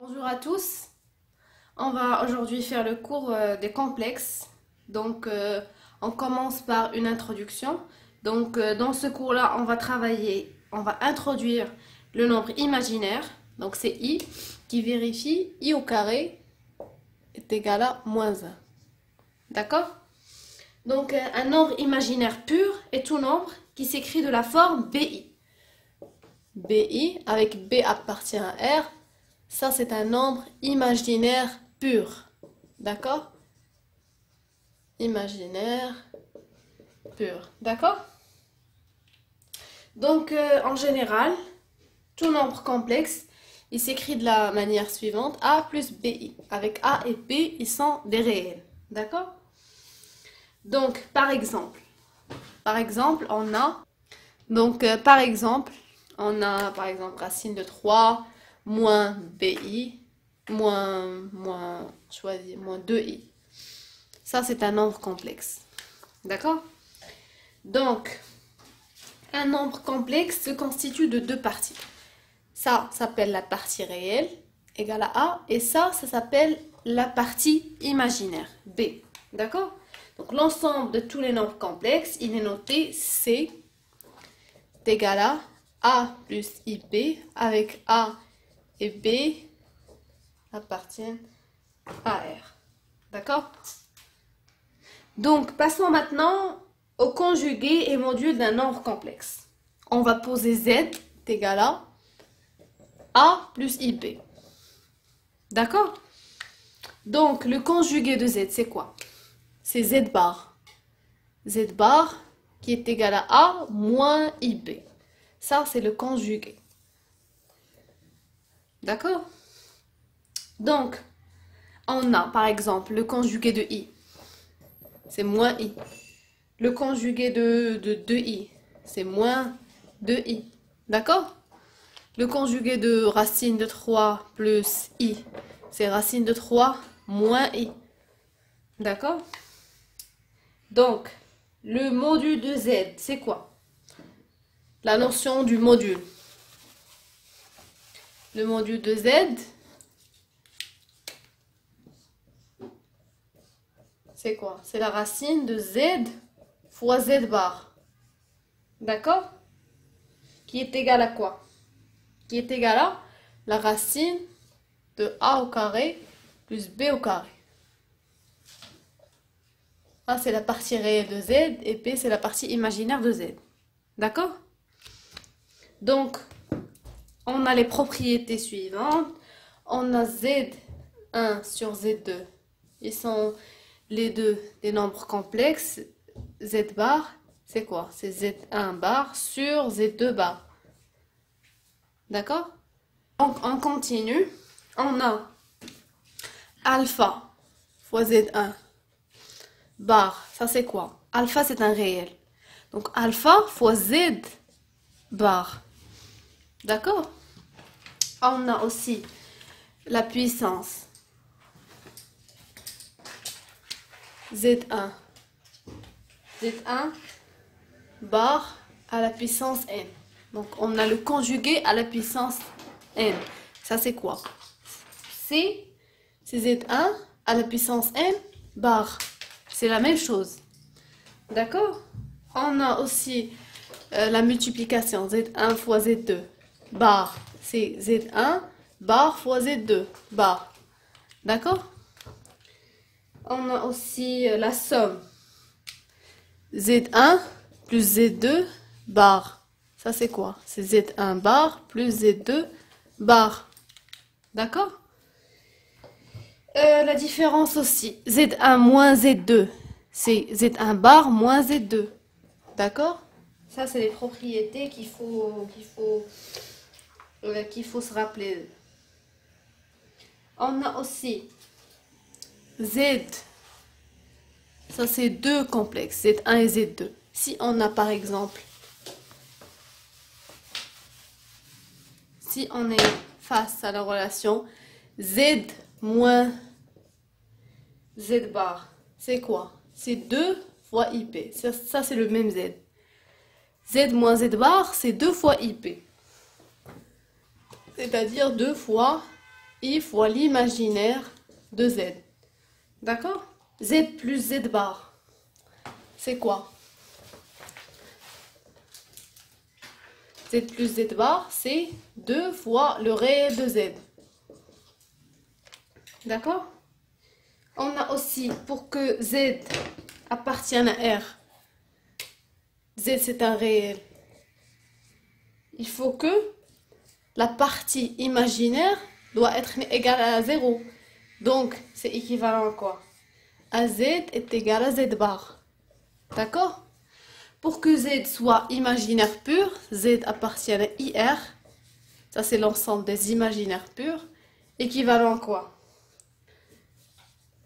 Bonjour à tous, on va aujourd'hui faire le cours des complexes. On commence par une introduction. Dans ce cours-là, on va introduire le nombre imaginaire. Donc c'est i qui vérifie i au carré est égal à moins 1. D'accord? Un nombre imaginaire pur est tout nombre qui s'écrit de la forme bi. Bi avec b appartient à R. Ça, c'est un nombre imaginaire pur. D'accord? Imaginaire pur. D'accord? En général, tout nombre complexe, il s'écrit de la manière suivante. A plus BI. Avec A et B, ils sont des réels. D'accord? Par exemple, on a... par exemple, racine de 3 moins BI, moins 2i. Ça, c'est un nombre complexe. D'accord? Donc, un nombre complexe se constitue de deux parties. Ça s'appelle la partie réelle, égale à A, et ça s'appelle la partie imaginaire, B. D'accord? Donc, l'ensemble de tous les nombres complexes, il est noté C est égal à A plus IB, avec A et B appartiennent à R. D'accord? Donc, passons maintenant au conjugué et module d'un nombre complexe. On va poser Z est égal à A plus IB. D'accord? Donc, le conjugué de Z, c'est quoi? C'est Z bar. Z bar qui est égal à A moins IB. Ça, c'est le conjugué. D'accord? Donc, on a par exemple le conjugué de I, c'est moins I. Le conjugué de 2I, c'est moins 2I. D'accord? Le conjugué de racine de 3 plus I, c'est racine de 3 moins I. D'accord? Donc, le module de Z, c'est quoi? La notion du module. Le module de Z, c'est quoi? C'est la racine de Z fois Z bar. D'accord? Qui est égal à quoi? Qui est égal à la racine de A au carré plus B au carré. A, c'est la partie réelle de Z et B, c'est la partie imaginaire de Z. D'accord? Donc, on a les propriétés suivantes. On a Z1 sur Z2. Ils sont les deux des nombres complexes. Z bar, c'est quoi? C'est Z1 bar sur Z2 bar. D'accord? Donc, on continue. On a alpha fois Z1 bar. Ça, c'est quoi? Alpha, c'est un réel. Donc, alpha fois Z bar. D'accord? On a aussi la puissance Z1. Z1 bar à la puissance n. Donc, on a le conjugué à la puissance n. Ça, c'est quoi? C'est Z1 à la puissance n bar. C'est la même chose. D'accord? On a aussi la multiplication Z1 fois Z2 bar. C'est Z1 bar fois Z2 bar. D'accord? On a aussi la somme Z1 plus Z2 bar. Ça, c'est quoi? C'est Z1 bar plus Z2 bar. D'accord? La différence aussi. Z1 moins Z2. C'est Z1 bar moins Z2. D'accord? Ça, c'est les propriétés qu'il faut se rappeler. On a aussi Z. Ça, c'est deux complexes. Z1 et Z2. Si on a par exemple, si on est face à la relation Z moins Z bar, c'est quoi? C'est 2 fois IP. Ça c'est le même Z. Z moins Z bar, c'est 2 fois IP. C'est-à-dire 2 fois I fois l'imaginaire de Z. D'accord? Z plus Z bar. C'est quoi? Z plus Z bar, c'est 2 fois le réel de Z. D'accord? On a aussi, pour que Z appartienne à R, Z c'est un réel, il faut que la partie imaginaire doit être égale à 0. Donc, c'est équivalent à quoi? À Z est égal à Z bar. D'accord? Pour que Z soit imaginaire pur, Z appartient à IR. Ça, c'est l'ensemble des imaginaires purs. Équivalent à quoi?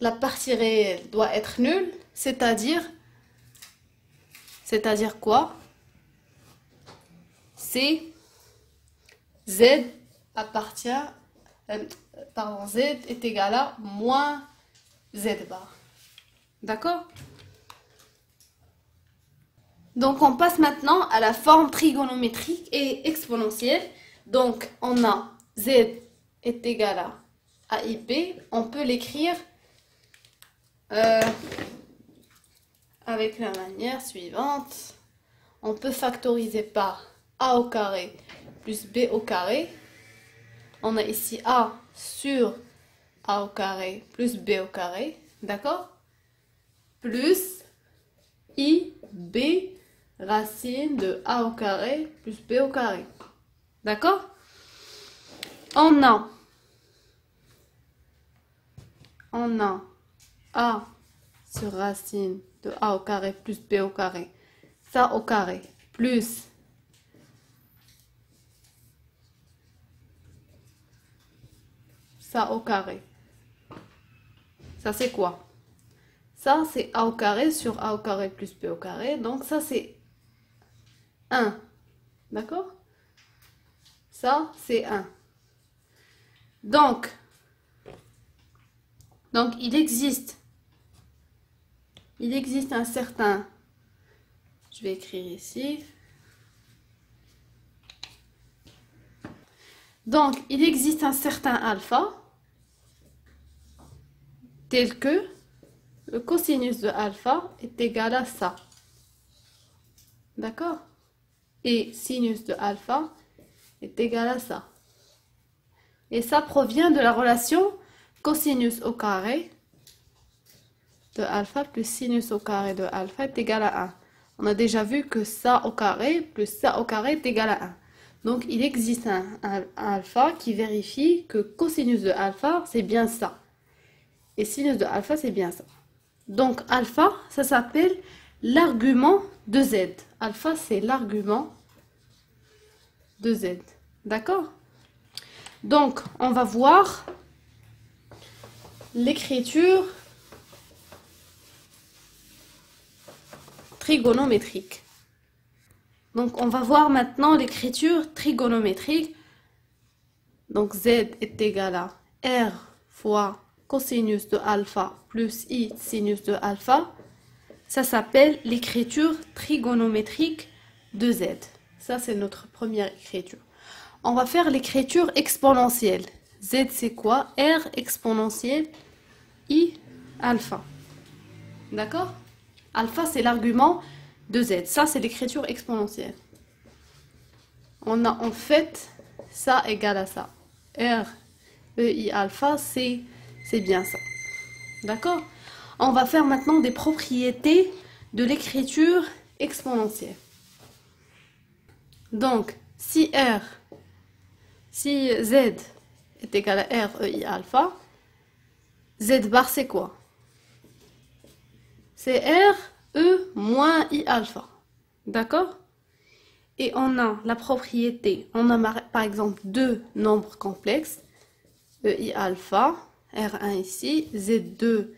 La partie réelle doit être nulle, c'est-à-dire quoi? C'est Z appartient, Z est égal à moins Z bar. D'accord? Donc, on passe maintenant à la forme trigonométrique et exponentielle. Donc, on a Z est égal à AIP. On peut l'écrire avec la manière suivante. On peut factoriser par A au carré plus B au carré. On a ici A sur A au carré plus B au carré. D'accord? Plus IB racine de A au carré plus B au carré. D'accord? On a A sur racine de A au carré plus B au carré. Ça au carré plus ça au carré. Ça c'est quoi? Ça c'est A au carré sur A au carré plus B au carré. Donc ça c'est 1. D'accord? Ça c'est 1. Donc il existe un certain, je vais écrire ici. Donc il existe un certain alpha tel que le cosinus de alpha est égal à ça. D'accord? Et sinus de alpha est égal à ça. Et ça provient de la relation cosinus au carré de alpha plus sinus au carré de alpha est égal à 1. On a déjà vu que ça au carré plus ça au carré est égal à 1. Donc il existe un alpha qui vérifie que cosinus de alpha c'est bien ça. Et sinus de alpha c'est bien ça. Donc alpha, ça s'appelle l'argument de Z. Alpha, c'est l'argument de Z. D'accord? Donc, on va voir l'écriture trigonométrique. Donc, on va voir maintenant l'écriture trigonométrique. Donc, Z est égal à R fois cosinus de alpha plus I sinus de alpha. Ça s'appelle l'écriture trigonométrique de Z. Ça, c'est notre première écriture. On va faire l'écriture exponentielle. Z, c'est quoi? R exponentielle I alpha. D'accord? Alpha, c'est l'argument de Z. Ça, c'est l'écriture exponentielle. On a en fait ça égale à ça. R, E, I alpha, c'est bien ça. D'accord? On va faire maintenant des propriétés de l'écriture exponentielle. Donc, si Z est égal à R, E, I alpha, Z bar c'est quoi? C'est R, E moins I alpha. D'accord? Et on a la propriété, on a par exemple deux nombres complexes, E, I alpha, R1 ici, Z2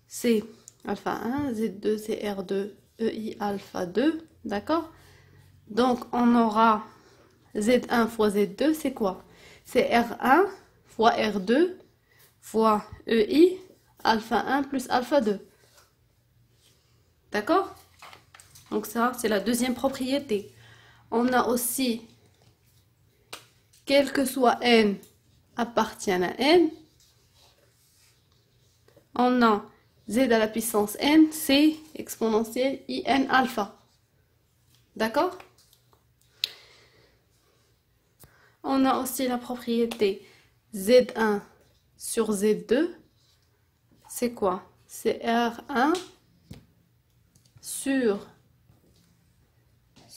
c'est alpha 1, Z2 c'est R2, EI alpha 2, d'accord? Donc on aura Z1 fois Z2, c'est quoi? C'est R1 fois R2 fois EI alpha 1 plus alpha 2. D'accord? Donc ça, c'est la deuxième propriété. On a aussi, quel que soit n, appartiennent à n, on a z à la puissance n, c'est exponentielle in alpha. D'accord? On a aussi la propriété z1 sur z2. C'est quoi? C'est R1 sur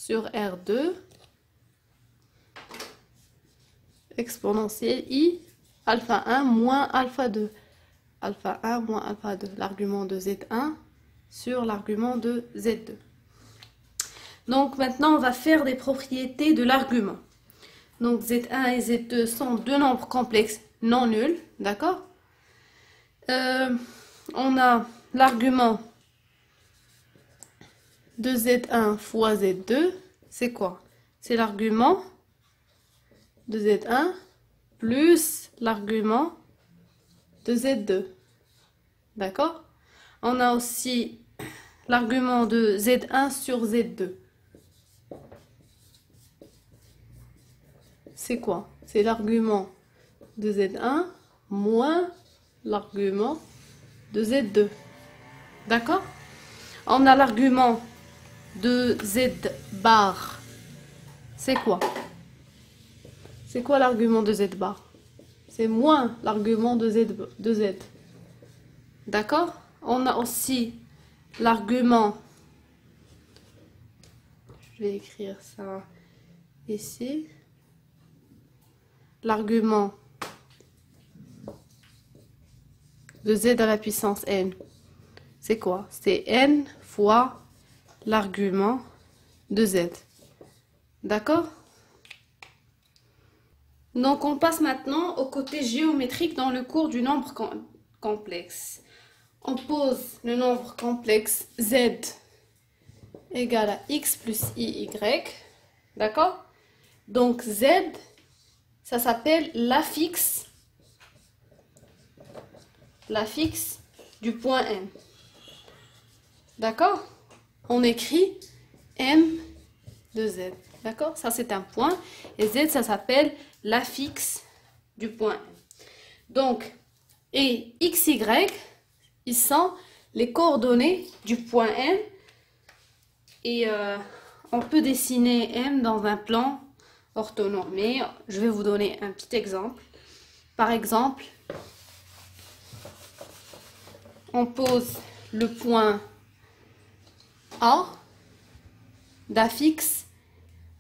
R2 exponentielle i alpha 1 moins alpha 2. Alpha 1 moins alpha 2. L'argument de z1 sur l'argument de z2. Donc maintenant, on va faire des propriétés de l'argument. Donc z1 et z2 sont deux nombres complexes non nuls. D'accord? On a l'argument de z1 fois z2. C'est quoi? C'est l'argument de z1 plus l'argument de z2. D'accord? On a aussi l'argument de z1 sur z2. C'est quoi? C'est l'argument de z1 moins l'argument de z2. D'accord? On a l'argument de z bar. C'est quoi? C'est quoi l'argument de z bar? C'est moins l'argument de z. D'accord? On a aussi l'argument, je vais écrire ça ici, l'argument de z à la puissance n. C'est quoi? C'est n fois l'argument de z. D'accord? Donc on passe maintenant au côté géométrique dans le cours du nombre complexe. On pose le nombre complexe z égale à x plus iy. D'accord? Donc z, ça s'appelle l'affixe du point M. D'accord? On écrit M de Z. D'accord? Ça, c'est un point. Et Z, ça s'appelle l'affixe du point M. Donc, et X, Y, ils sont les coordonnées du point M. Et on peut dessiner M dans un plan orthonormé. Je vais vous donner un petit exemple. Par exemple, on pose le point A d'affixe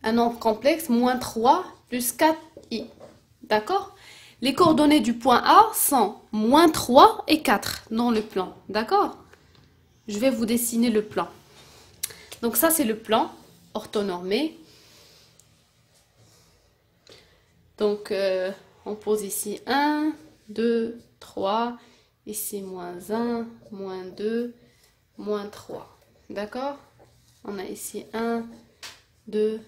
un nombre complexe moins 3 plus 4i. D'accord? Les coordonnées du point A sont moins 3 et 4 dans le plan. D'accord? Je vais vous dessiner le plan. Donc ça, c'est le plan orthonormé. Donc, on pose ici 1, 2, 3. Ici, moins 1, moins 2, moins 3. D'accord? On a ici 1, 2,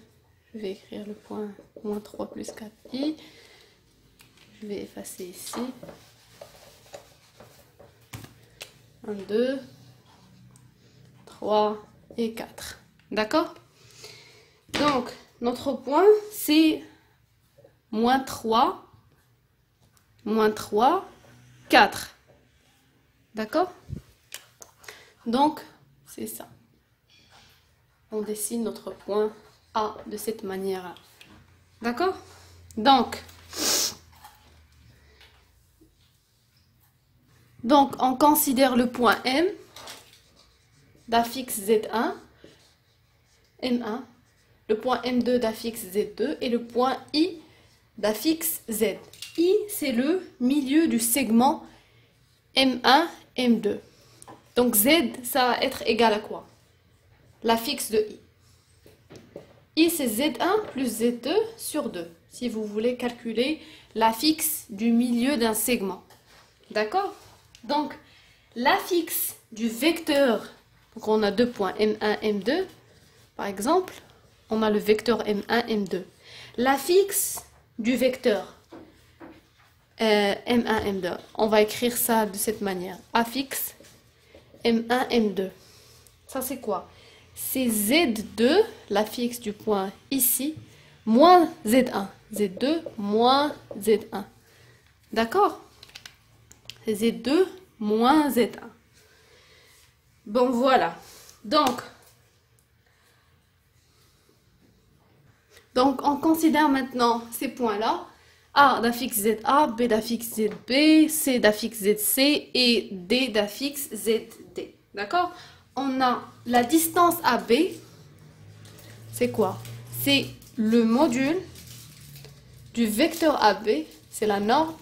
je vais écrire le point moins 3 plus 4i. Je vais effacer ici. 1, 2, 3 et 4. D'accord? Donc, notre point, c'est moins 3, 4. D'accord? Donc, c'est ça. On dessine notre point A de cette manière-là. D'accord? Donc, on considère le point M d'affixe Z1, M1, le point M2 d'affixe Z2 et le point I d'affixe Z. I, c'est le milieu du segment M1, M2. Donc Z, ça va être égal à quoi? L'affixe de I. I, c'est Z1 plus Z2 sur 2. Si vous voulez calculer l'affixe du milieu d'un segment. D'accord? Donc, l'affixe du vecteur, donc on a deux points M1, M2. Par exemple, on a le vecteur M1, M2. L'affixe du vecteur M1, M2. On va écrire ça de cette manière. Affixe M1, M2. Ça, c'est quoi? C'est Z2, l'affixe du point ici, moins Z1. Z2 moins Z1. D'accord? C'est Z2 moins Z1. Bon, voilà. Donc, on considère maintenant ces points-là. A d'affixe ZA, B d'affixe ZB, C d'affixe ZC et D d'affixe ZD. D'accord? On a la distance AB. C'est quoi? C'est le module du vecteur AB. C'est la norme.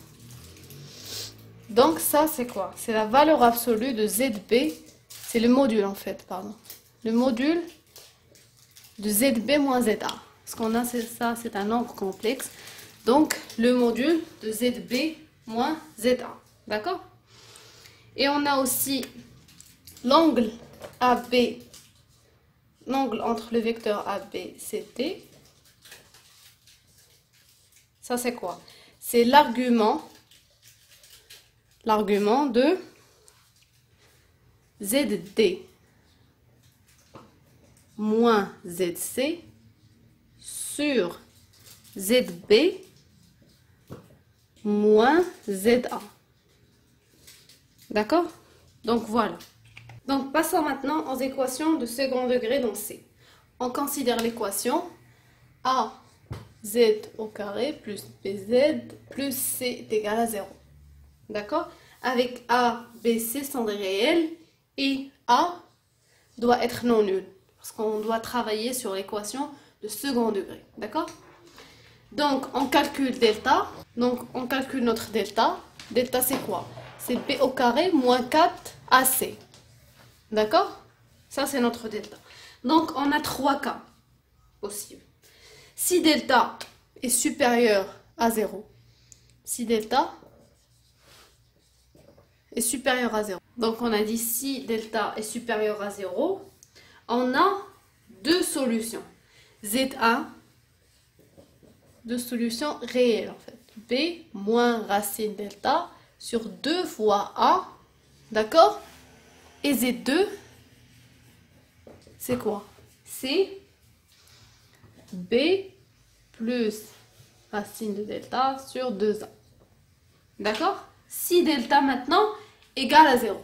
Donc ça, c'est quoi? C'est la valeur absolue de ZB. C'est le module en fait, pardon. Le module de ZB moins ZA. Ce qu'on a, c'est ça, c'est un nombre complexe. Donc, le module de ZB moins ZA. D'accord? Et on a aussi l'angle AB, l'angle entre le vecteur AB, CT. Ça, c'est quoi? C'est l'argument de ZD moins ZC sur ZB moins ZA. D'accord? Donc voilà. Donc passons maintenant aux équations de second degré dans C. On considère l'équation AZ au carré plus BZ plus C est égal à 0. D'accord? Avec A, B, C sont des réels et A doit être non nul. Parce qu'on doit travailler sur l'équation de second degré. D'accord? Donc, on calcule delta. Donc, on calcule notre delta. Delta, c'est quoi? C'est B au carré moins 4 AC. D'accord? Ça, c'est notre delta. Donc, on a 3 cas possibles. Si delta est supérieur à 0. Si delta est supérieur à 0. Donc, on a dit si delta est supérieur à 0, on a deux solutions. Z1, deux solutions réelles en fait. B moins racine delta sur 2 fois A. D'accord? Et Z2, c'est quoi? C'est B plus racine de delta sur 2A. D'accord? Si delta maintenant égale à 0.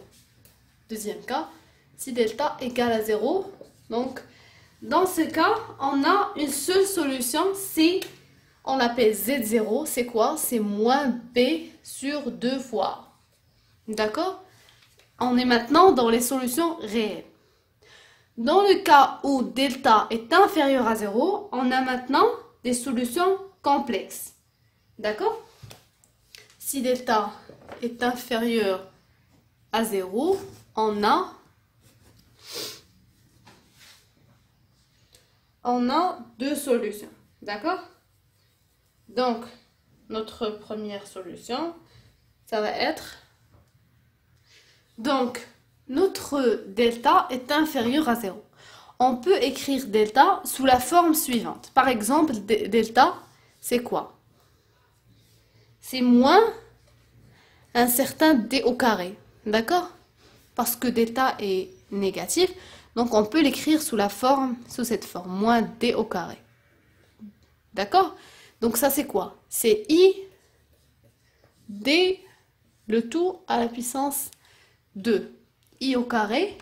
Deuxième cas, si delta égale à 0, donc dans ce cas, on a une seule solution, c'est, on l'appelle Z0, c'est quoi? C'est moins B sur 2 fois A. D'accord? On est maintenant dans les solutions réelles. Dans le cas où delta est inférieur à 0, on a maintenant des solutions complexes. D'accord? Si delta est inférieur à 0, on a deux solutions. D'accord? Donc, notre première solution, ça va être... Donc, notre delta est inférieur à 0. On peut écrire delta sous la forme suivante. Par exemple, delta, c'est quoi? C'est moins un certain d au carré. D'accord? Parce que delta est négatif, donc on peut l'écrire sous cette forme, moins d au carré. D'accord? Donc ça c'est quoi? C'est i d le tout à la puissance 2. I au carré,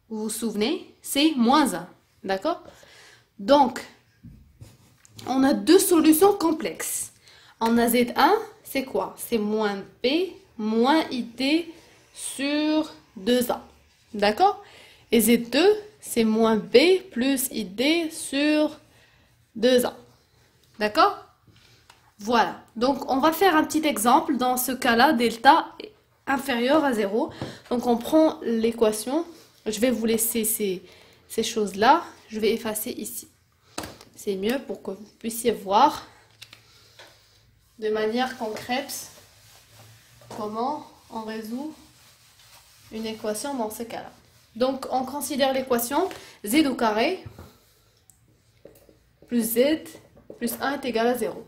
vous vous souvenez, c'est moins 1. D'accord? Donc, on a deux solutions complexes. On a Z1, c'est quoi? C'est moins B moins ID sur 2A. D'accord? Et Z2, c'est moins B plus ID sur 2A. D'accord? Voilà. Donc, on va faire un petit exemple. Dans ce cas-là, delta est inférieur à 0. Donc, on prend l'équation. Je vais vous laisser ces choses-là. Je vais effacer ici. C'est mieux pour que vous puissiez voir de manière concrète comment on résout une équation dans ce cas-là. Donc, on considère l'équation z au carré plus z plus 1 est égal à 0.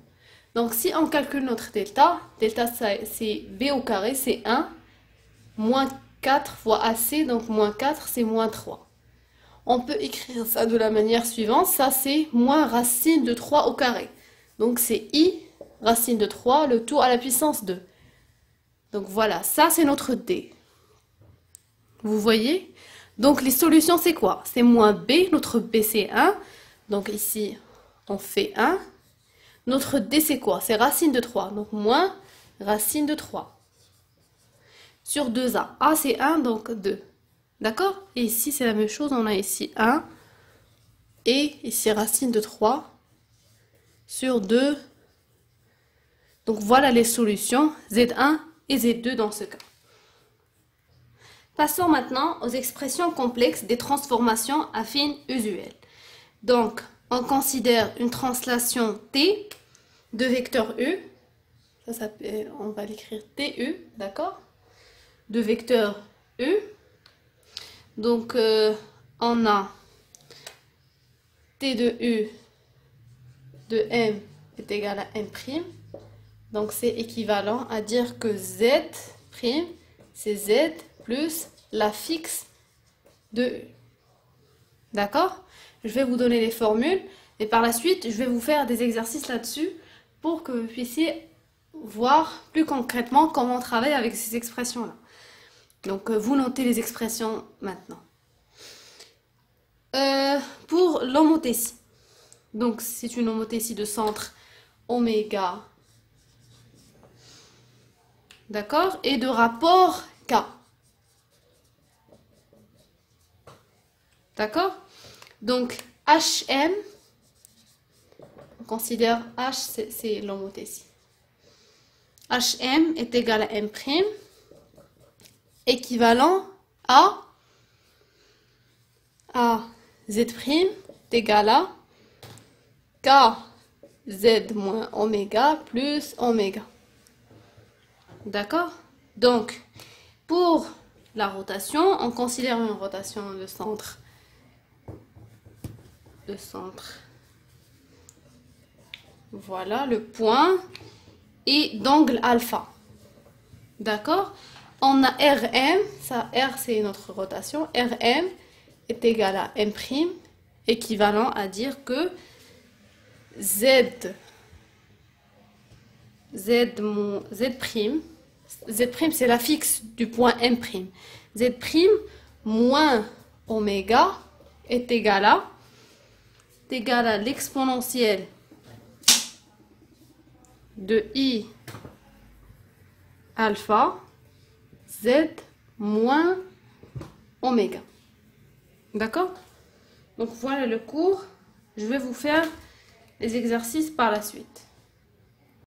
Donc, si on calcule notre delta, delta c'est b au carré, c'est 1, moins 4 fois ac, donc moins 4, c'est moins 3. On peut écrire ça de la manière suivante, ça c'est moins racine de 3 au carré. Donc, c'est i racine de 3, le tout à la puissance 2. Donc voilà, ça c'est notre D. Vous voyez? Donc les solutions c'est quoi? C'est moins B, notre B c'est 1. Donc ici on fait 1. Notre D c'est quoi? C'est racine de 3. Donc moins racine de 3. Sur 2A. A c'est 1 donc 2. D'accord? Et ici c'est la même chose, on a ici 1. Et ici racine de 3 sur 2. Donc voilà les solutions Z1 et Z2 dans ce cas. Passons maintenant aux expressions complexes des transformations affines usuelles. Donc, on considère une translation T de vecteur U. Ça, on va l'écrire TU, d'accord? De vecteur U. Donc, on a T de U de M est égal à M'. Donc, c'est équivalent à dire que Z', c'est Z plus la fixe de U. D'accord? Je vais vous donner les formules et par la suite, je vais vous faire des exercices là-dessus pour que vous puissiez voir plus concrètement comment on travaille avec ces expressions-là. Donc, vous notez les expressions maintenant. Pour l'homothétie. Donc, c'est une homothétie de centre oméga. D'accord? Et de rapport K. D'accord? Donc, HM, on considère H, c'est l'homothétie. HM est égal à M', équivalent à Z' est égal à KZ moins oméga plus oméga. D'accord? Donc, pour la rotation, on considère une rotation de centre. Voilà le point et d'angle alpha. D'accord? On a RM, ça R c'est notre rotation, RM est égal à M', équivalent à dire que Z' c'est la fixe du point M'. Z' moins oméga est égal à l'exponentielle de I alpha Z moins oméga. D'accord? Donc voilà le cours. Je vais vous faire les exercices par la suite.